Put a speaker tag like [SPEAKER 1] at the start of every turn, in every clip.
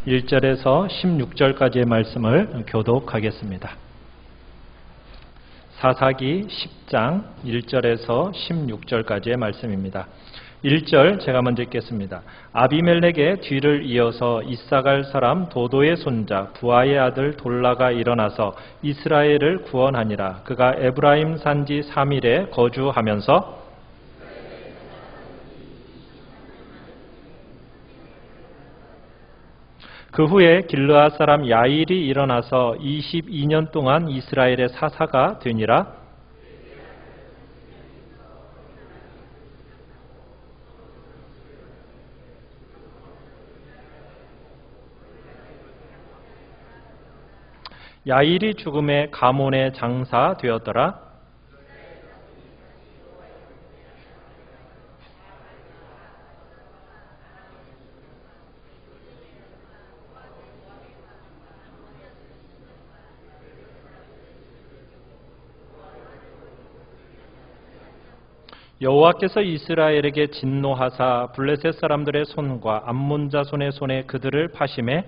[SPEAKER 1] 1절에서 16절까지의 말씀을 교독하겠습니다. 사사기 10장 1절에서 16절까지의 말씀입니다. 1절 제가 먼저 읽겠습니다. 아비멜렉의 뒤를 이어서 이사갈 사람 도도의 손자 부하의 아들 돌라가 일어나서 이스라엘을 구원하니라. 그가 에브라임 산지 3일에 거주하면서 그 후에 길르앗 사람 야일이 일어나서 22년 동안 이스라엘의 사사가 되니라. 야일이 죽음에 가몬의 장사 되었더라. 여호와께서 이스라엘에게 진노하사 블레셋 사람들의 손과 암몬 자손의 손에 그들을 파심해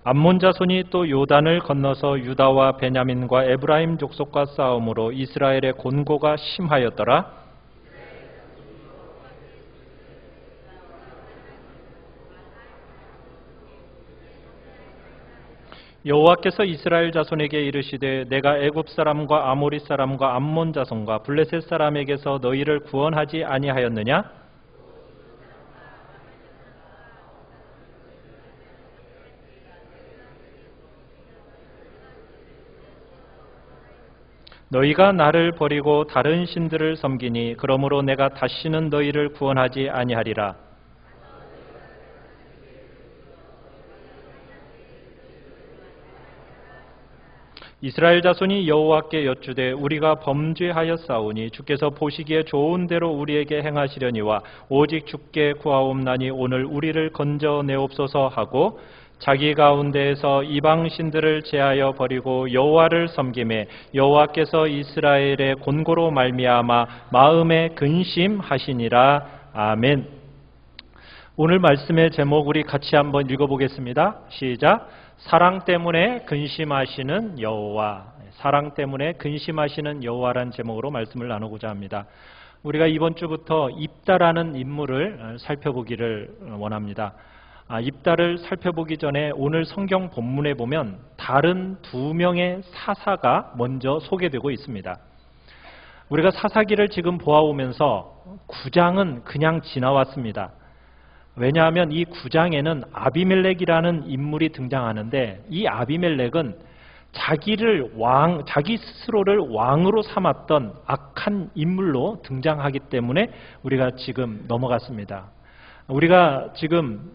[SPEAKER 1] 암몬 자손이 또 요단을 건너서 유다와 베냐민과 에브라임 족속과 싸움으로 이스라엘의 곤고가 심하였더라. 여호와께서 이스라엘 자손에게 이르시되 내가 애굽 사람과 아모리 사람과 암몬 자손과 블레셋 사람에게서 너희를 구원하지 아니하였느냐? 너희가 나를 버리고 다른 신들을 섬기니 그러므로 내가 다시는 너희를 구원하지 아니하리라. 이스라엘 자손이 여호와께 여쭈되 우리가 범죄하였사오니 주께서 보시기에 좋은 대로 우리에게 행하시려니와 오직 주께 구하옵나니 오늘 우리를 건져내옵소서 하고 자기 가운데에서 이방 신들을 제하여 버리고 여호와를 섬기매 여호와께서 이스라엘의 곤고로 말미암아 마음에 근심하시니라. 아멘. 오늘 말씀의 제목 우리 같이 한번 읽어보겠습니다. 시작. 사랑 때문에 근심하시는 여호와. 사랑 때문에 근심하시는 여호와란 제목으로 말씀을 나누고자 합니다. 우리가 이번 주부터 입다라는 인물을 살펴보기를 원합니다. 입다를 살펴보기 전에 오늘 성경 본문에 보면 다른 두 명의 사사가 먼저 소개되고 있습니다. 우리가 사사기를 지금 보아오면서 9장은 그냥 지나왔습니다. 왜냐하면 이 9장에는 아비멜렉이라는 인물이 등장하는데 이 아비멜렉은 자기 스스로를 왕으로 삼았던 악한 인물로 등장하기 때문에 우리가 지금 넘어갔습니다. 우리가 지금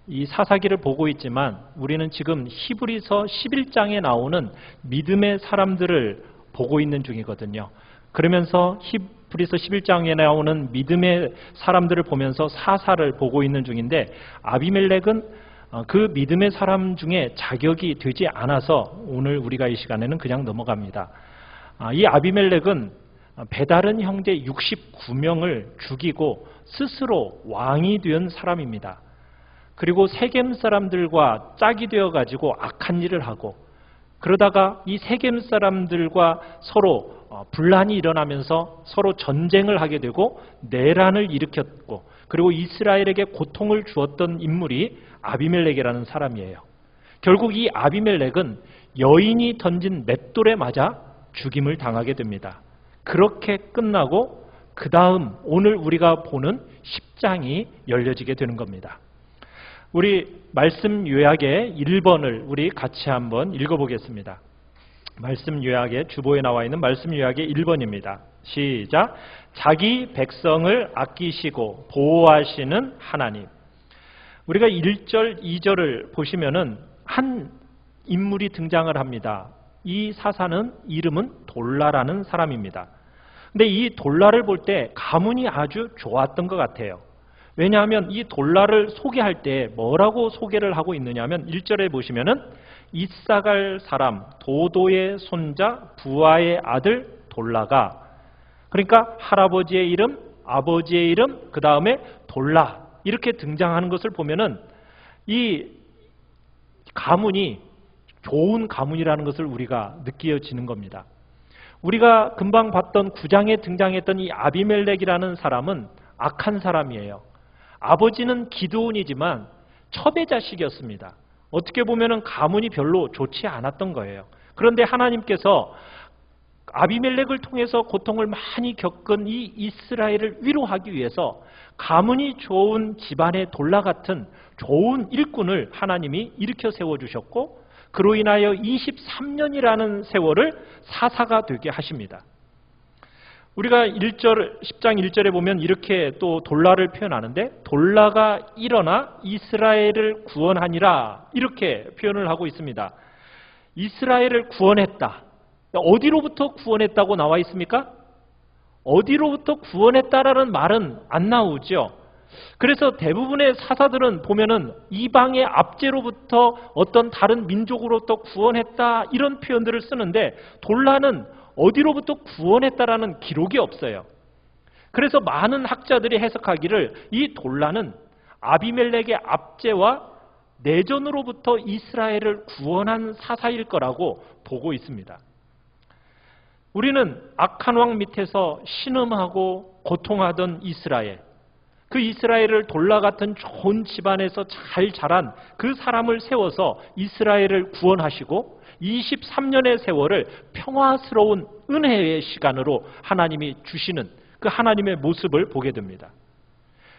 [SPEAKER 1] 이 사사기를 보고 있지만 우리는 지금 히브리서 11장에 나오는 믿음의 사람들을 보고 있는 중이거든요. 그러면서 히브리서 11장에 나오는 믿음의 사람들을 보면서 사사를 보고 있는 중인데 아비멜렉은 그 믿음의 사람 중에 자격이 되지 않아서 오늘 우리가 이 시간에는 그냥 넘어갑니다. 이 아비멜렉은 베다른 형제 69명을 죽이고 스스로 왕이 된 사람입니다. 그리고 세겜 사람들과 짝이 되어가지고 악한 일을 하고 그러다가 이 세겜 사람들과 서로 분란이 일어나면서 서로 전쟁을 하게 되고 내란을 일으켰고 그리고 이스라엘에게 고통을 주었던 인물이 아비멜렉이라는 사람이에요. 결국 이 아비멜렉은 여인이 던진 맷돌에 맞아 죽임을 당하게 됩니다. 그렇게 끝나고 그 다음 오늘 우리가 보는 10장이 열려지게 되는 겁니다. 우리 말씀 요약의 1번을 우리 같이 한번 읽어보겠습니다. 말씀 요약의 주보에 나와 있는 말씀 요약의 1번입니다. 시작. 자기 백성을 아끼시고 보호하시는 하나님. 우리가 1절, 2절을 보시면은 한 인물이 등장을 합니다. 이 사사는 이름은 돌라라는 사람입니다. 근데 이 돌라를 볼 때 가문이 아주 좋았던 것 같아요. 왜냐하면 이 돌라를 소개할 때 뭐라고 소개를 하고 있느냐 하면 1절에 보시면은 이사갈 사람 도도의 손자 부하의 아들 돌라가, 그러니까 할아버지의 이름, 아버지의 이름, 그 다음에 돌라 이렇게 등장하는 것을 보면은 이 가문이 좋은 가문이라는 것을 우리가 느껴지는 겁니다. 우리가 금방 봤던 9장에 등장했던 이 아비멜렉이라는 사람은 악한 사람이에요. 아버지는 기드온이지만 첩의 자식이었습니다. 어떻게 보면은 가문이 별로 좋지 않았던 거예요. 그런데 하나님께서 아비멜렉을 통해서 고통을 많이 겪은 이 이스라엘을 위로하기 위해서 가문이 좋은 집안의 돌라 같은 좋은 일꾼을 하나님이 일으켜 세워주셨고, 그로 인하여 23년이라는 세월을 사사가 되게 하십니다. 우리가 10장 1절에 보면 이렇게 또 돌라를 표현하는데, 돌라가 일어나 이스라엘을 구원하니라 이렇게 표현을 하고 있습니다. 이스라엘을 구원했다. 어디로부터 구원했다고 나와 있습니까? 어디로부터 구원했다라는 말은 안 나오죠. 그래서 대부분의 사사들은 보면은 이방의 압제로부터 어떤 다른 민족으로부터 구원했다 이런 표현들을 쓰는데, 돌라는 어디로부터 구원했다라는 기록이 없어요. 그래서 많은 학자들이 해석하기를 이 돌라는 아비멜렉의 압제와 내전으로부터 이스라엘을 구원한 사사일 거라고 보고 있습니다. 우리는 악한 왕 밑에서 신음하고 고통하던 이스라엘, 그 이스라엘을 돌라 같은 좋은 집안에서 잘 자란 그 사람을 세워서 이스라엘을 구원하시고 23년의 세월을 평화스러운 은혜의 시간으로 하나님이 주시는 그 하나님의 모습을 보게 됩니다.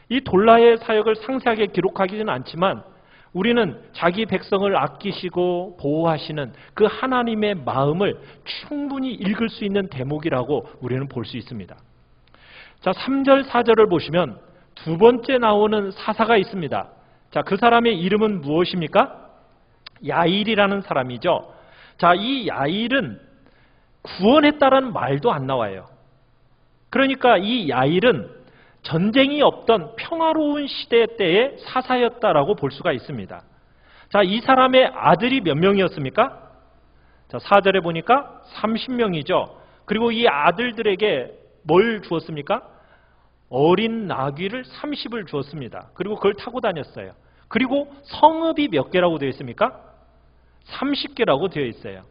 [SPEAKER 1] 이 돌라의 사역을 상세하게 기록하기는 않지만 우리는 자기 백성을 아끼시고 보호하시는 그 하나님의 마음을 충분히 읽을 수 있는 대목이라고 우리는 볼 수 있습니다. 자, 3절, 4절을 보시면 두 번째 나오는 사사가 있습니다. 자, 그 사람의 이름은 무엇입니까? 야일이라는 사람이죠. 자, 이 야일은 구원했다라는 말도 안 나와요. 그러니까 이 야일은 전쟁이 없던 평화로운 시대 때의 사사였다라고 볼 수가 있습니다. 자, 이 사람의 아들이 몇 명이었습니까? 자, 4절에 보니까 30명이죠. 그리고 이 아들들에게 뭘 주었습니까? 어린 나귀를 30을 주었습니다. 그리고 그걸 타고 다녔어요. 그리고 성읍이 몇 개라고 되어 있습니까? 30개라고 되어 있어요.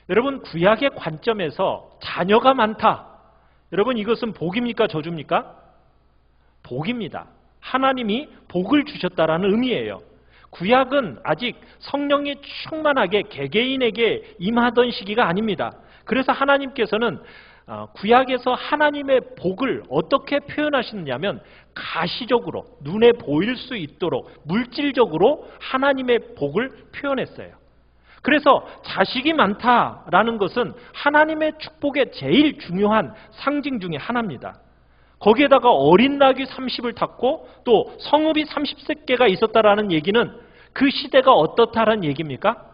[SPEAKER 1] 여러분, 구약의 관점에서 자녀가 많다. 여러분, 이것은 복입니까? 저주입니까? 복입니다. 하나님이 복을 주셨다라는 의미예요. 구약은 아직 성령이 충만하게 개개인에게 임하던 시기가 아닙니다. 그래서 하나님께서는 구약에서 하나님의 복을 어떻게 표현하시느냐면 가시적으로 눈에 보일 수 있도록 물질적으로 하나님의 복을 표현했어요. 그래서 자식이 많다라는 것은 하나님의 축복의 제일 중요한 상징 중에 하나입니다. 거기에다가 어린 나귀 30을 탔고 또 성읍이 30개가 있었다라는 얘기는 그 시대가 어떻다라는 얘기입니까?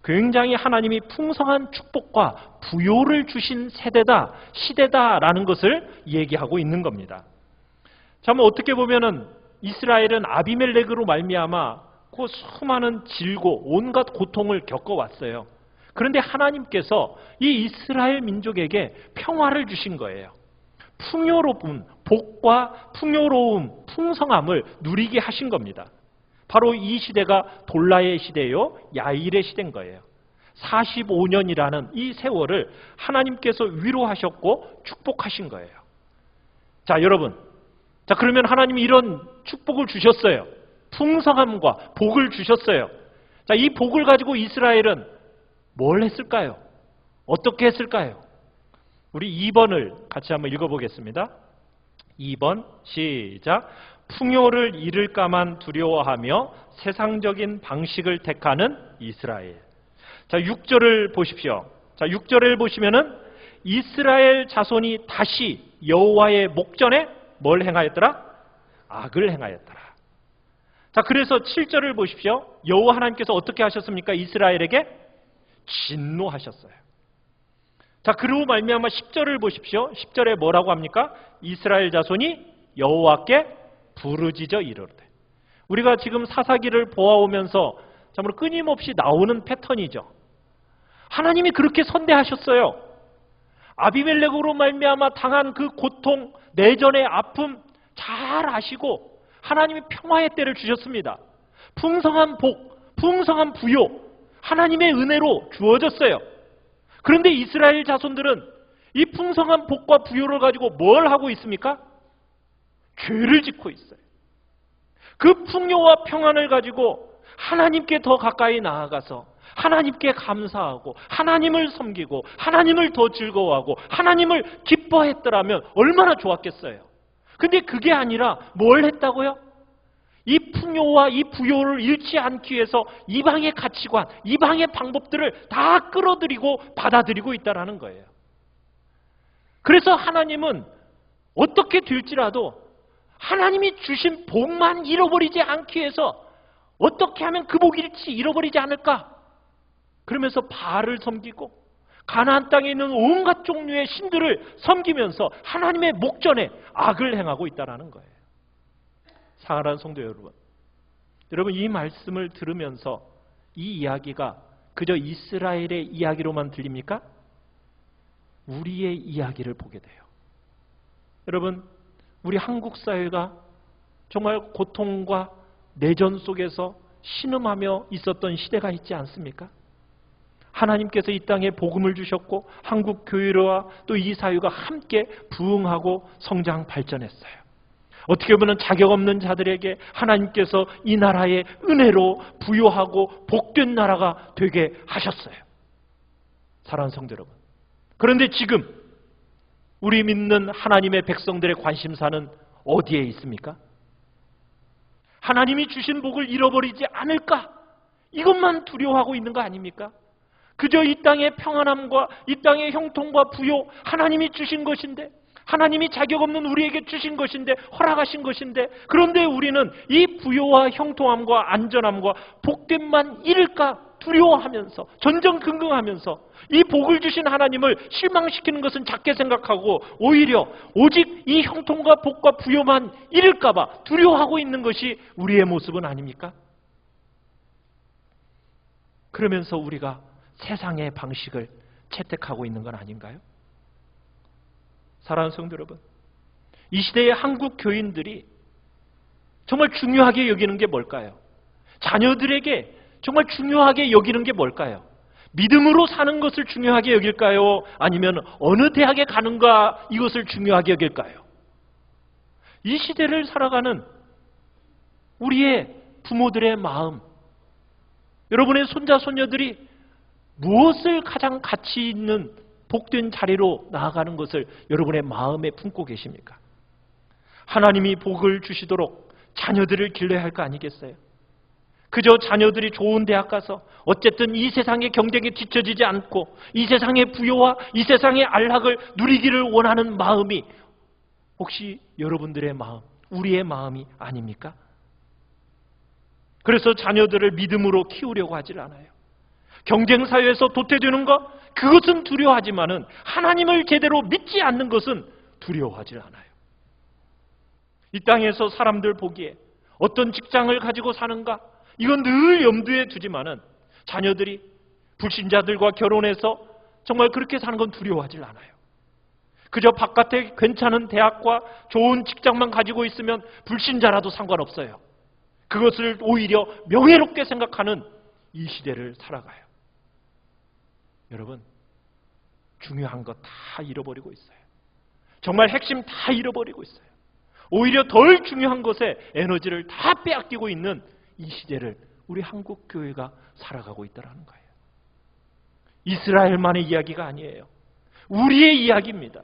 [SPEAKER 1] 굉장히 하나님이 풍성한 축복과 부요를 주신 세대다, 시대다라는 것을 얘기하고 있는 겁니다. 참 어떻게 보면은 이스라엘은 아비멜렉으로 말미암아 그 수많은 질고 온갖 고통을 겪어왔어요. 그런데 하나님께서 이 이스라엘 민족에게 평화를 주신 거예요. 풍요로운 복과 풍요로움, 풍성함을 누리게 하신 겁니다. 바로 이 시대가 돌라의 시대요, 야일의 시대인 거예요. 45년이라는 이 세월을 하나님께서 위로하셨고 축복하신 거예요. 자, 여러분. 자, 그러면 하나님이 이런 축복을 주셨어요. 풍성함과 복을 주셨어요. 자, 이 복을 가지고 이스라엘은 뭘 했을까요? 어떻게 했을까요? 우리 2번을 같이 한번 읽어보겠습니다. 2번 시작. 풍요를 잃을까만 두려워하며 세상적인 방식을 택하는 이스라엘. 자, 6절을 보십시오. 자, 6절을 보시면은 이스라엘 자손이 다시 여호와의 목전에 뭘 행하였더라? 악을 행하였더라. 자, 그래서 7절을 보십시오. 여호와 하나님께서 어떻게 하셨습니까? 이스라엘에게 진노하셨어요. 자, 그리고 말미암아 10절을 보십시오. 10절에 뭐라고 합니까? 이스라엘 자손이 여호와께 부르짖어 이르되. 우리가 지금 사사기를 보아오면서 참으로 끊임없이 나오는 패턴이죠. 하나님이 그렇게 선대하셨어요. 아비멜렉으로 말미암아 당한 그 고통, 내전의 아픔 잘 아시고 하나님이 평화의 때를 주셨습니다. 풍성한 복, 풍성한 부요, 하나님의 은혜로 주어졌어요. 그런데 이스라엘 자손들은 이 풍성한 복과 부요를 가지고 뭘 하고 있습니까? 죄를 짓고 있어요. 그 풍요와 평안을 가지고 하나님께 더 가까이 나아가서 하나님께 감사하고 하나님을 섬기고 하나님을 더 즐거워하고 하나님을 기뻐했더라면 얼마나 좋았겠어요. 근데 그게 아니라 뭘 했다고요? 이 풍요와 이 부요를 잃지 않기 위해서 이방의 가치관, 이방의 방법들을 다 끌어들이고 받아들이고 있다는 거예요. 그래서 하나님은 어떻게 될지라도 하나님이 주신 복만 잃어버리지 않기 위해서 어떻게 하면 그 복을 잃어버리지 않을까? 그러면서 바알을 섬기고 가나안 땅에 있는 온갖 종류의 신들을 섬기면서 하나님의 목전에 악을 행하고 있다는 거예요. 사랑하는 성도 여러분, 여러분 이 말씀을 들으면서 이 이야기가 그저 이스라엘의 이야기로만 들립니까? 우리의 이야기를 보게 돼요. 여러분, 우리 한국 사회가 정말 고통과 내전 속에서 신음하며 있었던 시대가 있지 않습니까? 하나님께서 이 땅에 복음을 주셨고 한국 교회와 또 이 사회가 함께 부흥하고 성장 발전했어요. 어떻게 보면 자격 없는 자들에게 하나님께서 이 나라의 은혜로 부요하고 복된 나라가 되게 하셨어요. 사랑하는 성도 여러분, 그런데 지금 우리 믿는 하나님의 백성들의 관심사는 어디에 있습니까? 하나님이 주신 복을 잃어버리지 않을까? 이것만 두려워하고 있는 거 아닙니까? 그저 이 땅의 평안함과 이 땅의 형통과 부요, 하나님이 주신 것인데, 하나님이 자격 없는 우리에게 주신 것인데, 허락하신 것인데, 그런데 우리는 이 부요와 형통함과 안전함과 복됨만 잃을까 두려워하면서 전전긍긍하면서 이 복을 주신 하나님을 실망시키는 것은 작게 생각하고 오히려 오직 이 형통과 복과 부요만 잃을까 봐 두려워하고 있는 것이 우리의 모습은 아닙니까? 그러면서 우리가 세상의 방식을 채택하고 있는 건 아닌가요? 사랑하는 성도 여러분, 이 시대의 한국 교인들이 정말 중요하게 여기는 게 뭘까요? 자녀들에게 정말 중요하게 여기는 게 뭘까요? 믿음으로 사는 것을 중요하게 여길까요? 아니면 어느 대학에 가는가 이것을 중요하게 여길까요? 이 시대를 살아가는 우리의 부모들의 마음, 여러분의 손자 손녀들이 무엇을 가장 가치 있는 복된 자리로 나아가는 것을 여러분의 마음에 품고 계십니까? 하나님이 복을 주시도록 자녀들을 길러야 할 거 아니겠어요? 그저 자녀들이 좋은 대학 가서 어쨌든 이 세상의 경쟁에 뒤처지지 않고 이 세상의 부요와 이 세상의 안락을 누리기를 원하는 마음이 혹시 여러분들의 마음, 우리의 마음이 아닙니까? 그래서 자녀들을 믿음으로 키우려고 하질 않아요. 경쟁 사회에서 도태되는 것, 그것은 두려워하지만은 하나님을 제대로 믿지 않는 것은 두려워하지 않아요. 이 땅에서 사람들 보기에 어떤 직장을 가지고 사는가, 이건 늘 염두에 두지만은 자녀들이 불신자들과 결혼해서 정말 그렇게 사는 건 두려워하지 않아요. 그저 바깥에 괜찮은 대학과 좋은 직장만 가지고 있으면 불신자라도 상관없어요. 그것을 오히려 명예롭게 생각하는 이 시대를 살아가요. 여러분, 중요한 거 다 잃어버리고 있어요. 정말 핵심 다 잃어버리고 있어요. 오히려 덜 중요한 것에 에너지를 다 빼앗기고 있는 이 시대를 우리 한국 교회가 살아가고 있다는 거예요. 이스라엘만의 이야기가 아니에요. 우리의 이야기입니다.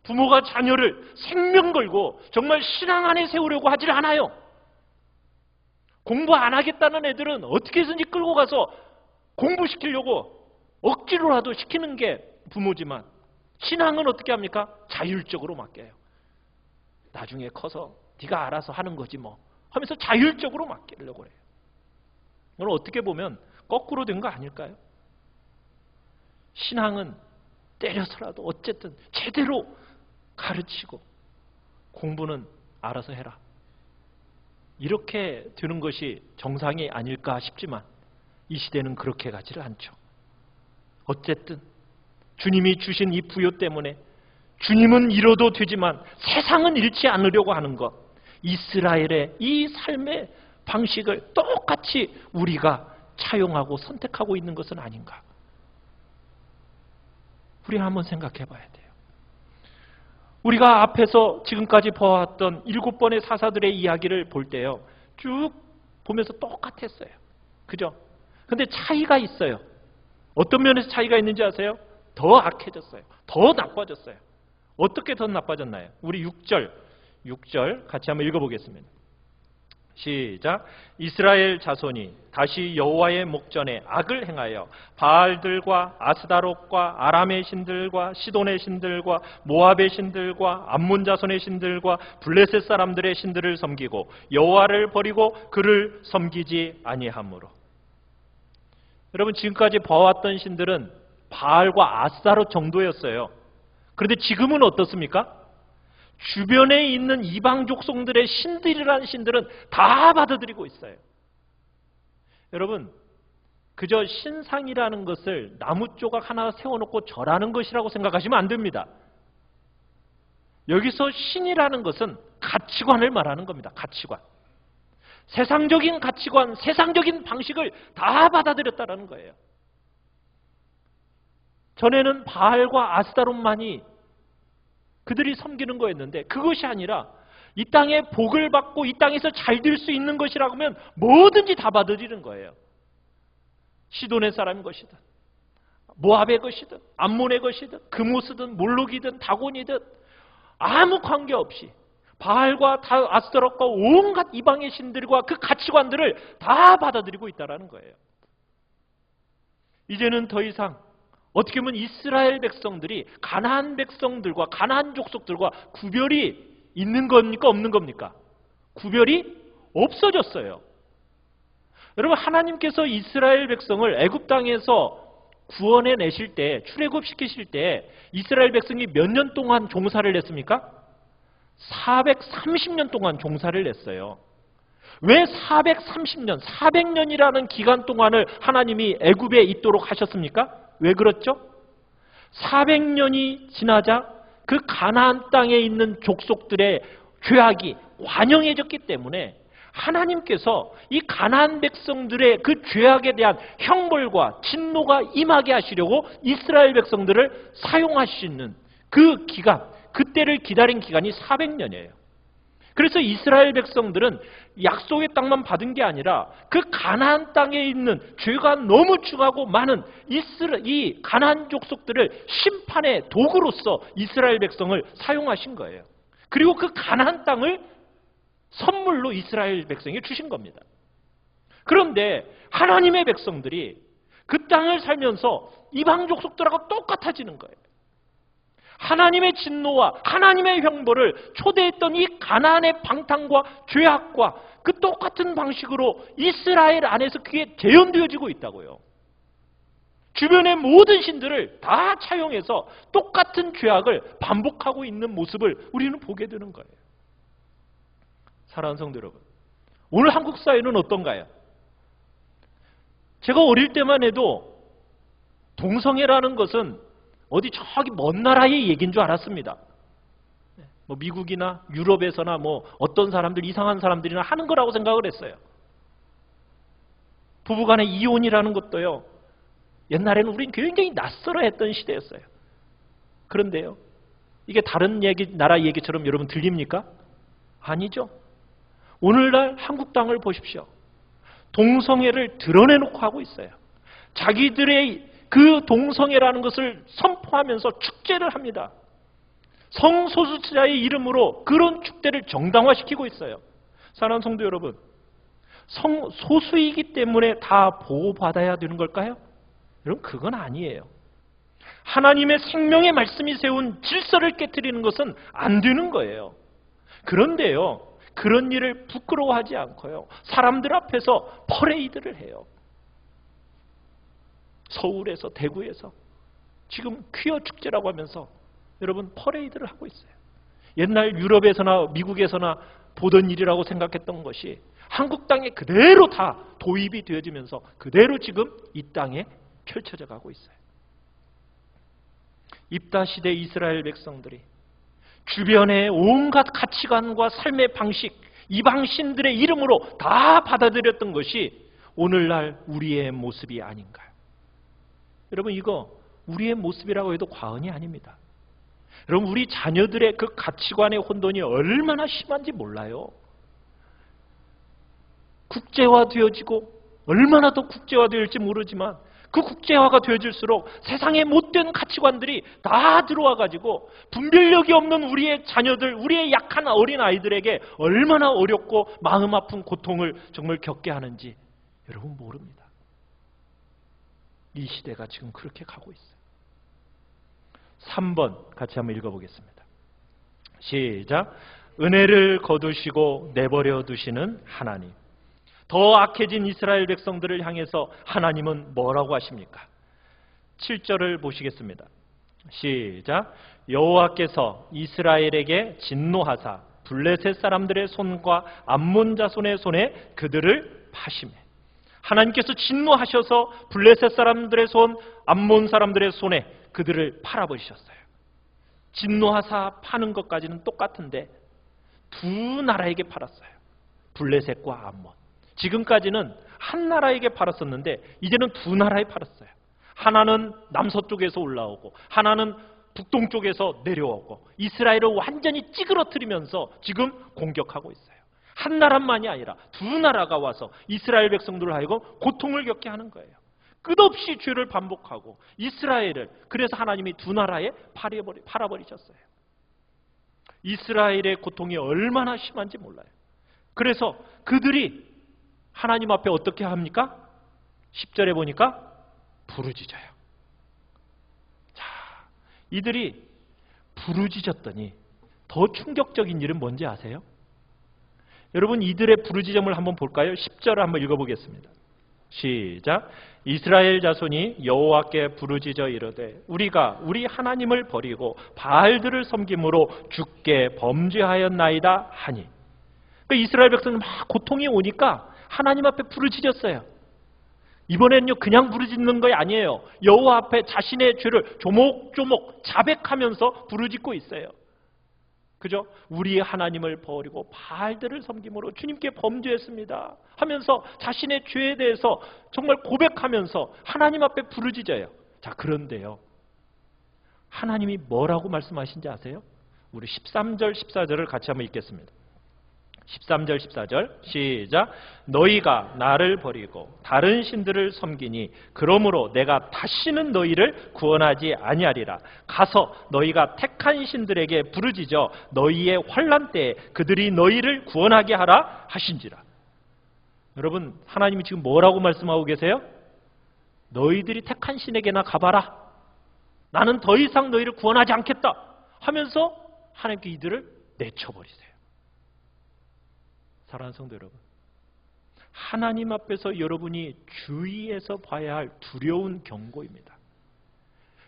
[SPEAKER 1] 부모가 자녀를 생명 걸고 정말 신앙 안에 세우려고 하질 않아요. 공부 안 하겠다는 애들은 어떻게 해서든지 끌고 가서 공부시키려고 억지로라도 시키는 게 부모지만 신앙은 어떻게 합니까? 자율적으로 맡겨요. 나중에 커서 네가 알아서 하는 거지 뭐 하면서 자율적으로 맡기려고 해요. 오늘 어떻게 보면 거꾸로 된 거 아닐까요? 신앙은 때려서라도 어쨌든 제대로 가르치고 공부는 알아서 해라. 이렇게 되는 것이 정상이 아닐까 싶지만 이 시대는 그렇게 가지를 않죠. 어쨌든 주님이 주신 이 부요 때문에 주님은 잃어도 되지만 세상은 잃지 않으려고 하는 것, 이스라엘의 이 삶의 방식을 똑같이 우리가 차용하고 선택하고 있는 것은 아닌가. 우리가 한번 생각해 봐야 돼요. 우리가 앞에서 지금까지 보았던 7번의 사사들의 이야기를 볼 때요, 쭉 보면서 똑같았어요. 그죠? 근데 차이가 있어요. 어떤 면에서 차이가 있는지 아세요? 더 악해졌어요. 더 나빠졌어요. 어떻게 더 나빠졌나요? 우리 6절 같이 한번 읽어보겠습니다. 시작. 이스라엘 자손이 다시 여호와의 목전에 악을 행하여 바알들과 아스다롯과 아람의 신들과 시돈의 신들과 모압의 신들과 암몬 자손의 신들과 블레셋 사람들의 신들을 섬기고 여호와를 버리고 그를 섬기지 아니하므로. 여러분, 지금까지 봐왔던 신들은 바알과 아스다롯 정도였어요. 그런데 지금은 어떻습니까? 주변에 있는 이방 족속들의 신들이라는 신들은 다 받아들이고 있어요. 여러분, 그저 신상이라는 것을 나무 조각 하나 세워놓고 절하는 것이라고 생각하시면 안 됩니다. 여기서 신이라는 것은 가치관을 말하는 겁니다. 가치관. 세상적인 가치관, 세상적인 방식을 다 받아들였다는 거예요. 전에는 바알과 아스다롯만이 그들이 섬기는 거였는데 그것이 아니라 이 땅에 복을 받고 이 땅에서 잘 될 수 있는 것이라고 하면 뭐든지 다 받아들이는 거예요. 시돈의 사람인 것이든 모압의 것이든 암몬의 것이든 그모스든 몰록이든 다곤이든 아무 관계없이 바알과 아스타롯과 온갖 이방의 신들과 그 가치관들을 다 받아들이고 있다는 거예요. 이제는 더 이상 어떻게 보면 이스라엘 백성들이 가나안 백성들과 가나안 족속들과 구별이 있는 겁니까? 없는 겁니까? 구별이 없어졌어요. 여러분, 하나님께서 이스라엘 백성을 애굽 땅에서 구원해 내실 때, 출애굽시키실 때 이스라엘 백성이 몇 년 동안 종사를 했습니까? 430년 동안 종사를 했어요. 왜 430년, 400년이라는 기간 동안을 하나님이 애굽에 있도록 하셨습니까? 왜 그렇죠? 400년이 지나자 그 가나안 땅에 있는 족속들의 죄악이 관영해졌기 때문에 하나님께서 이 가나안 백성들의 그 죄악에 대한 형벌과 진노가 임하게 하시려고 이스라엘 백성들을 사용하시는 그 기간, 그때를 기다린 기간이 400년이에요. 그래서 이스라엘 백성들은 약속의 땅만 받은 게 아니라 그 가나안 땅에 있는 죄가 너무 중하고 많은 이 가나안 족속들을 심판의 도구로서 이스라엘 백성을 사용하신 거예요. 그리고 그 가나안 땅을 선물로 이스라엘 백성에게 주신 겁니다. 그런데 하나님의 백성들이 그 땅을 살면서 이방 족속들하고 똑같아지는 거예요. 하나님의 진노와 하나님의 형벌을 초대했던 이 가나안의 방탕과 죄악과 그 똑같은 방식으로 이스라엘 안에서 그게 재현되어지고 있다고요. 주변의 모든 신들을 다 차용해서 똑같은 죄악을 반복하고 있는 모습을 우리는 보게 되는 거예요. 사랑하는 성도 여러분, 오늘 한국 사회는 어떤가요? 제가 어릴 때만 해도 동성애라는 것은 어디 저기 먼 나라의 얘기인 줄 알았습니다. 뭐 미국이나 유럽에서나 뭐 어떤 사람들, 이상한 사람들이나 하는 거라고 생각을 했어요. 부부간의 이혼이라는 것도요, 옛날에는 우린 굉장히 낯설어 했던 시대였어요. 그런데요, 이게 다른 나라 얘기처럼 여러분 들립니까? 아니죠. 오늘날 한국 땅을 보십시오. 동성애를 드러내놓고 하고 있어요. 자기들의 그 동성애라는 것을 선포하면서 축제를 합니다. 성소수자의 이름으로 그런 축제를 정당화시키고 있어요. 사랑하는 성도 여러분, 소수이기 때문에 다 보호받아야 되는 걸까요? 여러분, 그건 아니에요. 하나님의 생명의 말씀이 세운 질서를 깨트리는 것은 안 되는 거예요. 그런데요, 그런 일을 부끄러워하지 않고요, 사람들 앞에서 퍼레이드를 해요. 서울에서, 대구에서 지금 퀴어 축제라고 하면서 여러분 퍼레이드를 하고 있어요. 옛날 유럽에서나 미국에서나 보던 일이라고 생각했던 것이 한국 땅에 그대로 다 도입이 되어지면서 그대로 지금 이 땅에 펼쳐져 가고 있어요. 입다 시대 이스라엘 백성들이 주변의 온갖 가치관과 삶의 방식, 이방신들의 이름으로 다 받아들였던 것이 오늘날 우리의 모습이 아닌가요? 여러분, 이거 우리의 모습이라고 해도 과언이 아닙니다. 여러분, 우리 자녀들의 그 가치관의 혼돈이 얼마나 심한지 몰라요. 국제화되어지고 얼마나 더 국제화될지 모르지만 그 국제화가 되어질수록 세상의 못된 가치관들이 다 들어와가지고 분별력이 없는 우리의 자녀들, 우리의 약한 어린 아이들에게 얼마나 어렵고 마음 아픈 고통을 정말 겪게 하는지 여러분 모릅니다. 이 시대가 지금 그렇게 가고 있어요. 3번 같이 한번 읽어보겠습니다. 시작. 은혜를 거두시고 내버려 두시는 하나님. 더 악해진 이스라엘 백성들을 향해서 하나님은 뭐라고 하십니까? 7절을 보시겠습니다. 시작. 여호와께서 이스라엘에게 진노하사 블레셋 사람들의 손과 암몬 자손의 손에 그들을 파시매. 하나님께서 진노하셔서 블레셋 사람들의 손, 암몬 사람들의 손에 그들을 팔아버리셨어요. 진노하사 파는 것까지는 똑같은데 두 나라에게 팔았어요. 블레셋과 암몬. 지금까지는 한 나라에게 팔았었는데 이제는 두 나라에 팔았어요. 하나는 남서쪽에서 올라오고 하나는 북동쪽에서 내려오고 이스라엘을 완전히 찌그러뜨리면서 지금 공격하고 있어요. 한 나라만이 아니라 두 나라가 와서 이스라엘 백성들을 하여금 고통을 겪게 하는 거예요. 끝없이 죄를 반복하고 이스라엘을, 그래서 하나님이 두 나라에 팔아버리셨어요. 이스라엘의 고통이 얼마나 심한지 몰라요. 그래서 그들이 하나님 앞에 어떻게 합니까? 10절에 보니까 부르짖어요. 자, 이들이 부르짖었더니 더 충격적인 일은 뭔지 아세요? 여러분, 이들의 부르짖음을 한번 볼까요? 10절을 한번 읽어보겠습니다. 시작. 이스라엘 자손이 여호와께 부르짖어 이르되 우리가 우리 하나님을 버리고 바알들을 섬김으로 주께 범죄하였나이다 하니. 그러니까 이스라엘 백성은 막 고통이 오니까 하나님 앞에 부르짖었어요. 이번에는요, 그냥 부르짖는 거 아니에요. 여호와 앞에 자신의 죄를 조목조목 자백하면서 부르짖고 있어요. 그죠? 우리 하나님을 버리고 바알들을 섬김으로 주님께 범죄했습니다 하면서 자신의 죄에 대해서 정말 고백하면서 하나님 앞에 부르짖어요. 자, 그런데요, 하나님이 뭐라고 말씀하신지 아세요? 우리 13절 14절을 같이 한번 읽겠습니다. 13절 14절 시작. 너희가 나를 버리고 다른 신들을 섬기니 그러므로 내가 다시는 너희를 구원하지 아니하리라. 가서 너희가 택한 신들에게 부르짖어 너희의 환난 때에 그들이 너희를 구원하게 하라 하신지라. 여러분, 하나님이 지금 뭐라고 말씀하고 계세요? 너희들이 택한 신에게나 가봐라. 나는 더 이상 너희를 구원하지 않겠다 하면서 하나님께 이들을 내쳐버리세요. 사랑하는 성도 여러분, 하나님 앞에서 여러분이 주의해서 봐야 할 두려운 경고입니다.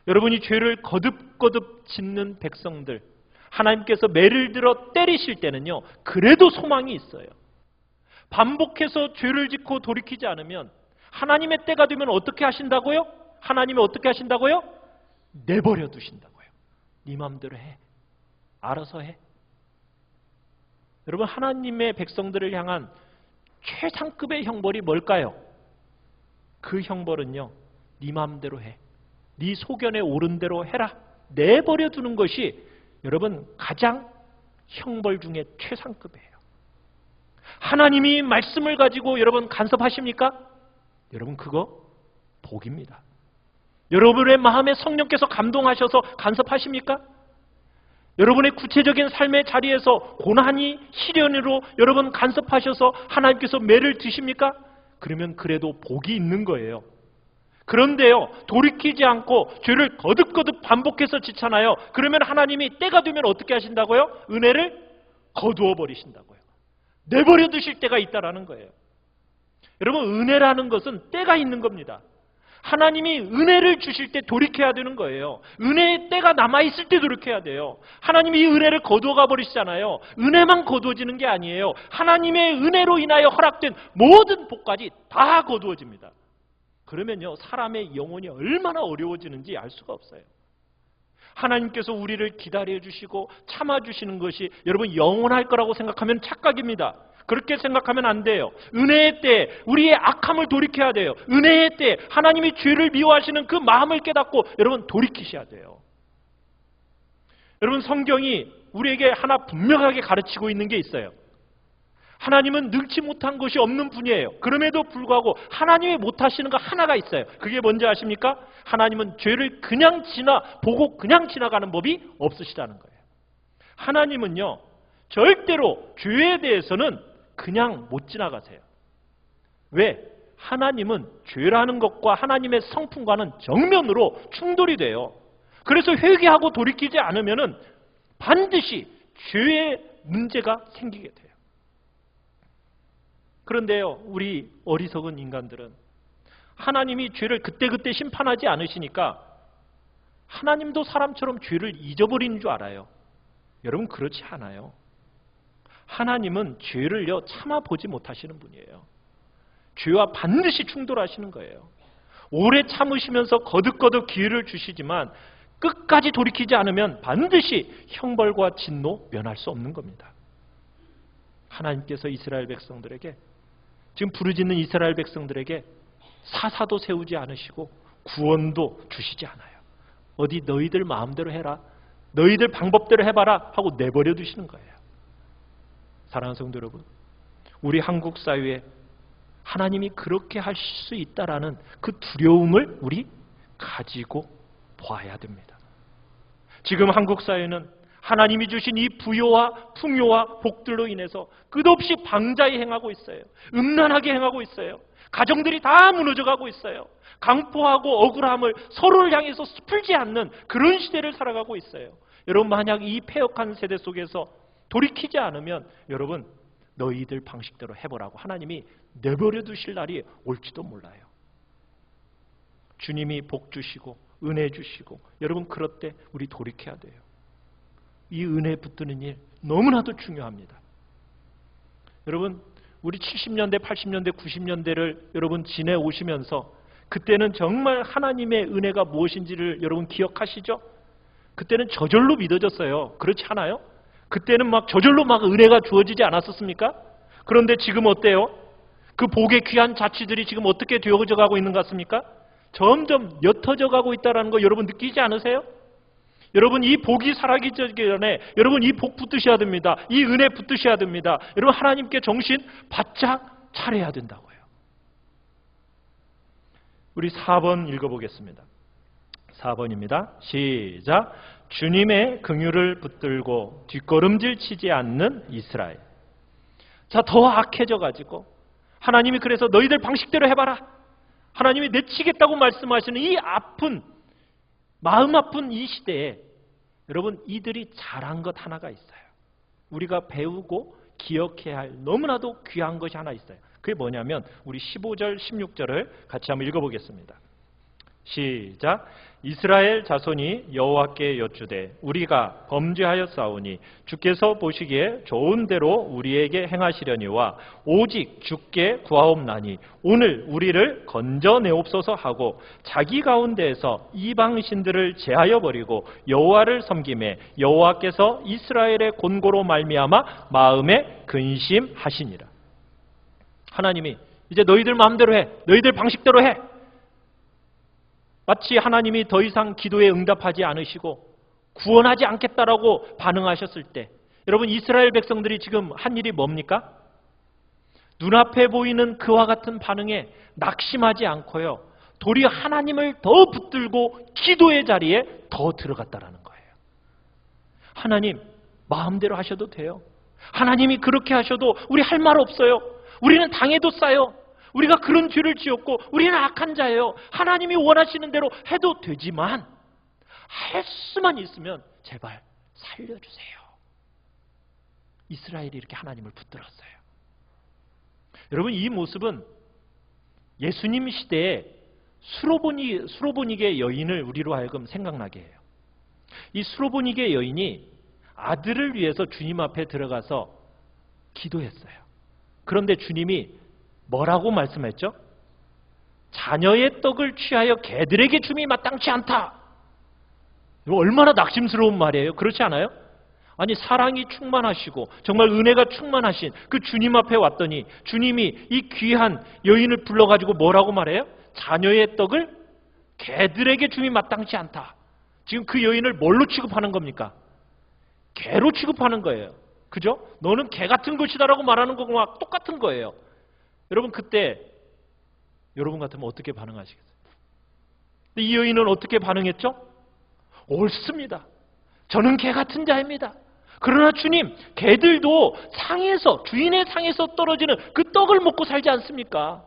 [SPEAKER 1] 여러분이 죄를 거듭거듭 짓는 백성들, 하나님께서 매를 들어 때리실 때는요, 그래도 소망이 있어요. 반복해서 죄를 짓고 돌이키지 않으면 하나님의 때가 되면 어떻게 하신다고요? 하나님이 어떻게 하신다고요? 내버려 두신다고요. 네 마음대로 해. 알아서 해. 여러분, 하나님의 백성들을 향한 최상급의 형벌이 뭘까요? 그 형벌은요, 네 마음대로 해. 네 소견에 오른 대로 해라. 내버려 두는 것이 여러분 가장 형벌 중에 최상급이에요. 하나님이 말씀을 가지고 여러분 간섭하십니까? 여러분, 그거 복입니다. 여러분의 마음에 성령께서 감동하셔서 간섭하십니까? 여러분의 구체적인 삶의 자리에서 고난이 시련으로 여러분 간섭하셔서 하나님께서 매를 드십니까? 그러면 그래도 복이 있는 거예요. 그런데요, 돌이키지 않고 죄를 거듭거듭 반복해서 지잖아요. 그러면 하나님이 때가 되면 어떻게 하신다고요? 은혜를 거두어 버리신다고요. 내버려 두실 때가 있다라는 거예요. 여러분, 은혜라는 것은 때가 있는 겁니다. 하나님이 은혜를 주실 때 돌이켜야 되는 거예요. 은혜의 때가 남아있을 때 돌이켜야 돼요. 하나님이 이 은혜를 거두어가 버리시잖아요. 은혜만 거두어지는 게 아니에요. 하나님의 은혜로 인하여 허락된 모든 복까지 다 거두어집니다. 그러면요, 사람의 영혼이 얼마나 어려워지는지 알 수가 없어요. 하나님께서 우리를 기다려주시고 참아주시는 것이 여러분 영원할 거라고 생각하면 착각입니다. 그렇게 생각하면 안 돼요. 은혜의 때 우리의 악함을 돌이켜야 돼요. 은혜의 때 하나님이 죄를 미워하시는 그 마음을 깨닫고 여러분 돌이키셔야 돼요. 여러분 성경이 우리에게 하나 분명하게 가르치고 있는 게 있어요. 하나님은 능치 못한 것이 없는 분이에요. 그럼에도 불구하고 하나님이 못하시는 거 하나가 있어요. 그게 뭔지 아십니까? 하나님은 죄를 그냥 보고 그냥 지나가는 법이 없으시다는 거예요. 하나님은요, 절대로 죄에 대해서는 그냥 못 지나가세요. 왜? 하나님은 죄라는 것과 하나님의 성품과는 정면으로 충돌이 돼요. 그래서 회개하고 돌이키지 않으면 반드시 죄의 문제가 생기게 돼요. 그런데요, 우리 어리석은 인간들은 하나님이 죄를 그때그때 심판하지 않으시니까 하나님도 사람처럼 죄를 잊어버리는 줄 알아요. 여러분 그렇지 않아요. 하나님은 죄를요 참아보지 못하시는 분이에요. 죄와 반드시 충돌하시는 거예요. 오래 참으시면서 거듭거듭 기회를 주시지만 끝까지 돌이키지 않으면 반드시 형벌과 진노 면할 수 없는 겁니다. 하나님께서 이스라엘 백성들에게, 지금 부르짖는 이스라엘 백성들에게 사사도 세우지 않으시고 구원도 주시지 않아요. 어디 너희들 마음대로 해라, 너희들 방법대로 해봐라 하고 내버려 두시는 거예요. 사랑하는 성도 여러분, 우리 한국 사회에 하나님이 그렇게 하실 수 있다라는 그 두려움을 우리 가지고 봐야 됩니다. 지금 한국 사회는 하나님이 주신 이 부요와 풍요와 복들로 인해서 끝없이 방자히 행하고 있어요. 음란하게 행하고 있어요. 가정들이 다 무너져가고 있어요. 강포하고 억울함을 서로를 향해서 풀지 않는 그런 시대를 살아가고 있어요. 여러분 만약 이 패역한 세대 속에서 돌이키지 않으면 여러분 너희들 방식대로 해보라고 하나님이 내버려 두실 날이 올지도 몰라요. 주님이 복 주시고 은혜 주시고 여러분 그럴 때 우리 돌이켜야 돼요. 이 은혜 붙드는 일 너무나도 중요합니다. 여러분 우리 70년대, 80년대, 90년대를 여러분 지내오시면서 그때는 정말 하나님의 은혜가 무엇인지를 여러분 기억하시죠? 그때는 저절로 믿어졌어요. 그렇지 않아요? 그때는 막 저절로 막 은혜가 주어지지 않았었습니까? 그런데 지금 어때요? 그 복의 귀한 자취들이 지금 어떻게 되어져 가고 있는 것 같습니까? 점점 옅어져 가고 있다는 거 여러분 느끼지 않으세요? 여러분 이 복이 살아기 전에 여러분 이 복 붙드셔야 됩니다. 이 은혜 붙드셔야 됩니다. 여러분 하나님께 정신 바짝 차려야 된다고요. 우리 4번 읽어보겠습니다. 4번입니다. 시작. 주님의 긍휼을 붙들고 뒷걸음질 치지 않는 이스라엘. 자, 더 악해져 가지고 하나님이 그래서 너희들 방식대로 해봐라. 하나님이 내치겠다고 말씀하시는 이 아픈 마음 아픈 이 시대에 여러분 이들이 잘한 것 하나가 있어요. 우리가 배우고 기억해야 할 너무나도 귀한 것이 하나 있어요. 그게 뭐냐면 우리 15절 16절을 같이 한번 읽어보겠습니다. 시작. 이스라엘 자손이 여호와께 여쭈되 우리가 범죄하였사오니 주께서 보시기에 좋은 대로 우리에게 행하시려니와 오직 주께 구하옵나니 오늘 우리를 건져내옵소서 하고 자기 가운데에서 이방 신들을 제하여 버리고 여호와를 섬기매 여호와께서 이스라엘의 곤고로 말미암아 마음에 근심하시니라. 하나님이 이제 너희들 마음대로 해, 너희들 방식대로 해. 마치 하나님이 더 이상 기도에 응답하지 않으시고 구원하지 않겠다라고 반응하셨을 때 여러분 이스라엘 백성들이 지금 한 일이 뭡니까? 눈앞에 보이는 그와 같은 반응에 낙심하지 않고요. 도리어 하나님을 더 붙들고 기도의 자리에 더 들어갔다라는 거예요. 하나님 마음대로 하셔도 돼요. 하나님이 그렇게 하셔도 우리 할 말 없어요. 우리는 당해도 싸요. 우리가 그런 죄를 지었고 우리는 악한 자예요. 하나님이 원하시는 대로 해도 되지만 할 수만 있으면 제발 살려주세요. 이스라엘이 이렇게 하나님을 붙들었어요. 여러분 이 모습은 예수님 시대에 수로보니게 여인을 우리로 하여금 생각나게 해요. 이 수로보니게 여인이 아들을 위해서 주님 앞에 들어가서 기도했어요. 그런데 주님이 뭐라고 말씀했죠? 자녀의 떡을 취하여 개들에게 줌이 마땅치 않다. 이거 얼마나 낙심스러운 말이에요. 그렇지 않아요? 아니, 사랑이 충만하시고 정말 은혜가 충만하신 그 주님 앞에 왔더니 주님이 이 귀한 여인을 불러가지고 뭐라고 말해요? 자녀의 떡을 개들에게 줌이 마땅치 않다. 지금 그 여인을 뭘로 취급하는 겁니까? 개로 취급하는 거예요. 그죠? 너는 개 같은 것이다라고 말하는 거와 똑같은 거예요. 여러분, 그때 여러분 같으면 어떻게 반응하시겠어요? 이 여인은 어떻게 반응했죠? 옳습니다. 저는 개 같은 자입니다. 그러나 주님, 개들도 상에서, 주인의 상에서 떨어지는 그 떡을 먹고 살지 않습니까?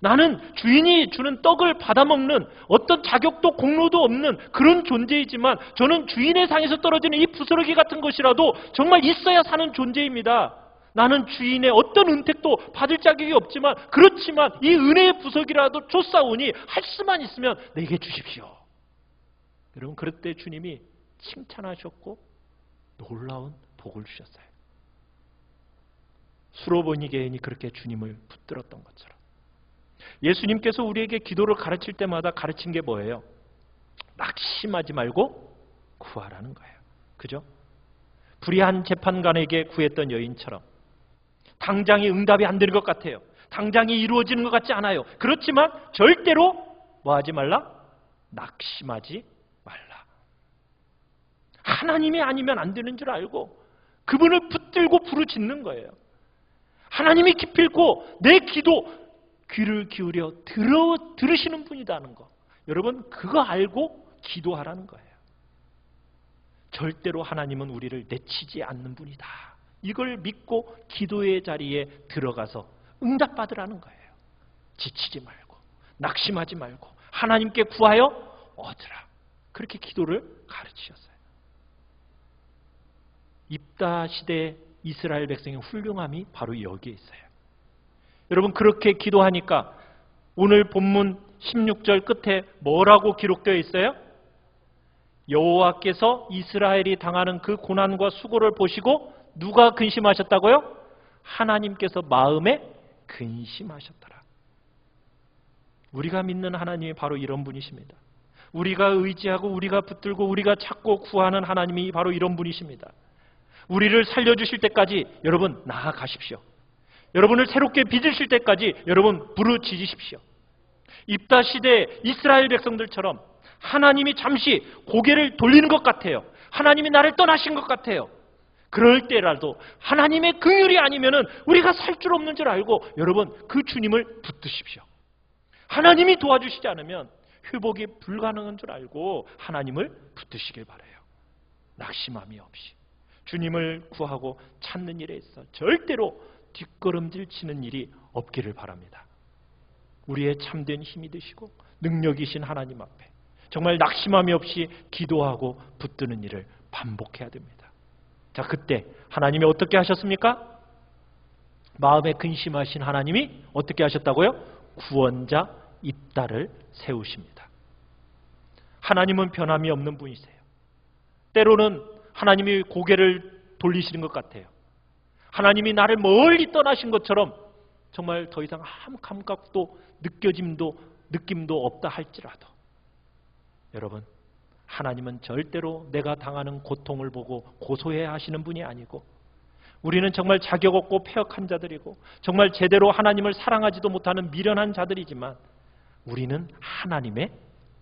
[SPEAKER 1] 나는 주인이 주는 떡을 받아먹는 어떤 자격도 공로도 없는 그런 존재이지만 저는 주인의 상에서 떨어지는 이 부스러기 같은 것이라도 정말 있어야 사는 존재입니다. 나는 주인의 어떤 은택도 받을 자격이 없지만 그렇지만 이 은혜의 부석이라도 쫓아오니 할 수만 있으면 내게 주십시오. 여러분, 그럴 때 주님이 칭찬하셨고 놀라운 복을 주셨어요. 수로보니게 여인이 그렇게 주님을 붙들었던 것처럼 예수님께서 우리에게 기도를 가르칠 때마다 가르친 게 뭐예요? 낙심하지 말고 구하라는 거예요. 그죠? 불의한 재판관에게 구했던 여인처럼 당장에 응답이 안 되는 것 같아요. 당장에 이루어지는 것 같지 않아요. 그렇지만 절대로 뭐 하지 말라? 낙심하지 말라. 하나님이 아니면 안 되는 줄 알고 그분을 붙들고 부르짖는 거예요. 하나님이 기필코 내 기도 귀를 기울여 들으시는 분이다는 거. 여러분, 그거 알고 기도하라는 거예요. 절대로 하나님은 우리를 내치지 않는 분이다. 이걸 믿고 기도의 자리에 들어가서 응답받으라는 거예요. 지치지 말고 낙심하지 말고 하나님께 구하여 얻으라. 그렇게 기도를 가르치셨어요. 입다 시대 이스라엘 백성의 훌륭함이 바로 여기에 있어요. 여러분, 그렇게 기도하니까 오늘 본문 16절 끝에 뭐라고 기록되어 있어요? 여호와께서 이스라엘이 당하는 그 고난과 수고를 보시고 누가 근심하셨다고요? 하나님께서 마음에 근심하셨더라. 우리가 믿는 하나님이 바로 이런 분이십니다. 우리가 의지하고 우리가 붙들고 우리가 찾고 구하는 하나님이 바로 이런 분이십니다. 우리를 살려주실 때까지 여러분 나아가십시오. 여러분을 새롭게 빚으실 때까지 여러분 부르짖으십시오. 입다 시대 이스라엘 백성들처럼 하나님이 잠시 고개를 돌리는 것 같아요. 하나님이 나를 떠나신 것 같아요. 그럴 때라도 하나님의 긍휼이 아니면은 우리가 살 줄 없는 줄 알고 여러분 그 주님을 붙드십시오. 하나님이 도와주시지 않으면 회복이 불가능한 줄 알고 하나님을 붙드시길 바라요. 낙심함이 없이 주님을 구하고 찾는 일에 있어 절대로 뒷걸음질 치는 일이 없기를 바랍니다. 우리의 참된 힘이 되시고 능력이신 하나님 앞에 정말 낙심함이 없이 기도하고 붙드는 일을 반복해야 됩니다. 자, 그때 하나님이 어떻게 하셨습니까? 마음에 근심하신 하나님이 어떻게 하셨다고요? 구원자 입다를 세우십니다. 하나님은 변함이 없는 분이세요. 때로는 하나님이 고개를 돌리시는 것 같아요. 하나님이 나를 멀리 떠나신 것처럼 정말 더 이상 아무 감각도 느낌도 없다 할지라도 여러분, 하나님은 절대로 내가 당하는 고통을 보고 고소해야 하시는 분이 아니고 우리는 정말 자격 없고 폐역한 자들이고 정말 제대로 하나님을 사랑하지도 못하는 미련한 자들이지만 우리는 하나님의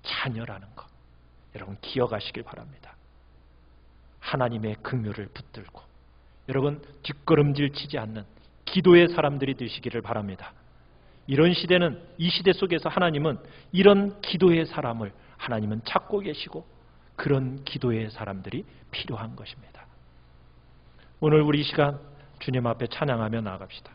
[SPEAKER 1] 자녀라는 것 여러분 기억하시길 바랍니다. 하나님의 긍휼을 붙들고 여러분 뒷걸음질 치지 않는 기도의 사람들이 되시기를 바랍니다. 이런 시대는 이 시대 속에서 하나님은 이런 기도의 사람을 하나님은 찾고 계시고 그런 기도의 사람들이 필요한 것입니다. 오늘 우리 시간 주님 앞에 찬양하며 나아갑시다.